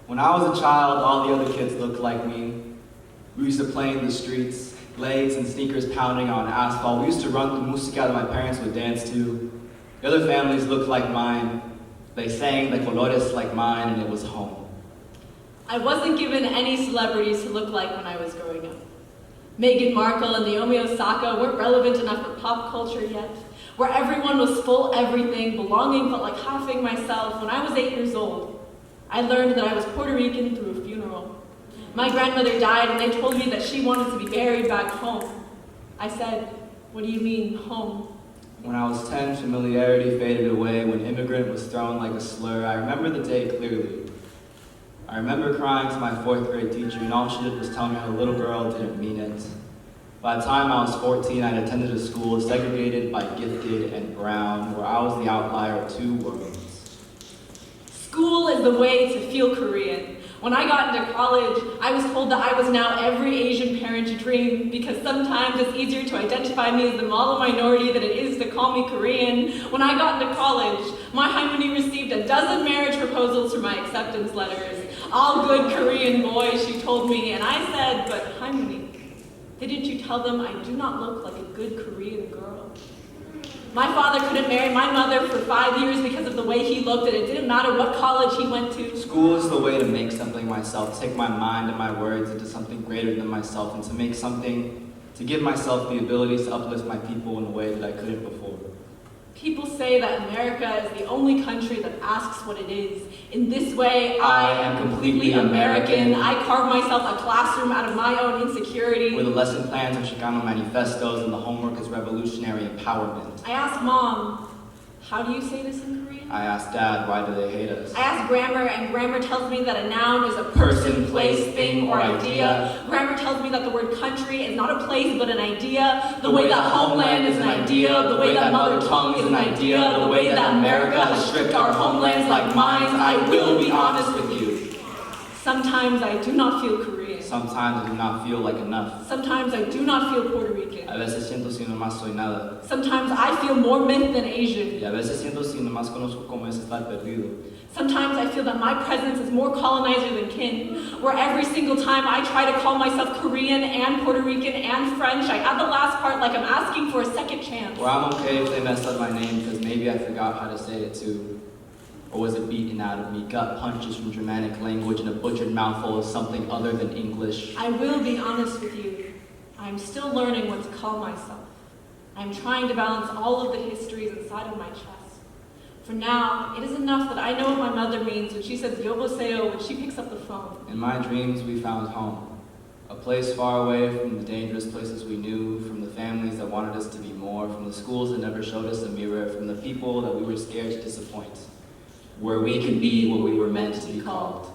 When I was a child, all the other kids looked like me. We used to play in the streets, legs and sneakers pounding on asphalt. We used to run through música that my parents would dance to. The other families looked like mine. They sang the colores like mine, and it was home. I wasn't given any celebrities to look like when I was growing up. Meghan Markle and Naomi Osaka weren't relevant enough for pop culture yet. Where everyone was full everything, belonging felt like halving myself. When I was 8 years old, I learned that I was Puerto Rican through a funeral. My grandmother died and they told me that she wanted to be buried back home. I said, "What do you mean, home?" When I was 10, familiarity faded away. When immigrant was thrown like a slur, I remember the day clearly. I remember crying to my 4th grade teacher, and all she did was tell me how the little girl didn't mean it. By the time I was 14, I'd attended a school segregated by gifted and brown, where I was the outlier of 2 worlds. School is the way to feel Korean. When I got into college, I was told that I was now every Asian parent's dream because sometimes it's easier to identify me as the model minority than it is to call me Korean. When I got into college, my Harmony received a dozen marriage proposals for my acceptance letters. All good Korean boys, she told me, and I said, "But Harmony, didn't you tell them I do not look like a good Korean girl?" My father couldn't marry my mother for 5 years because of the way he looked, and it didn't matter what college he went to. School is the way to make something myself, take my mind and my words into something greater than myself, and to make something, to give myself the ability to uplift my people in a way that I couldn't before. People say that America is the only country that asks what it is. In this way, I am completely American. I carved myself a classroom out of my own insecurity. Where the lesson plans are Chicano manifestos and the homework is revolutionary empowerment. I asked Mom, "How do you say this in Korean?" I asked Dad, "Why do they hate us?" I asked Grammar, and Grammar tells me that a noun is a person, place, thing, or idea. Grammar tells me that the word country is not a place, but an idea. The way that homeland is an idea. The way that mother tongue is an idea. The way that America has stripped our homelands like mines. I will be honest with you. Sometimes I do not feel Korean. Sometimes I do not feel like enough. Sometimes I do not feel Puerto Rican. A veces siento si nomás soy nada. Sometimes I feel more myth than Asian. Y a veces siento si nomás conozco cómo es estar perdido. Sometimes I feel that my presence is more colonizer than kin, where every single time I try to call myself Korean and Puerto Rican and French, I add the last part like I'm asking for a second chance. Where I'm okay if they messed up my name because maybe I forgot how to say it too. Or was it beaten out of me? Gut punches from Germanic language and a butchered mouthful of something other than English. I will be honest with you. I'm still learning what to call myself. I'm trying to balance all of the histories inside of my chest. For now, it is enough that I know what my mother means when she says "Yoboseo" when she picks up the phone. In my dreams, we found home. A place far away from the dangerous places we knew, from the families that wanted us to be more, from the schools that never showed us a mirror, from the people that we were scared to disappoint. Where we could be what we were meant to be called.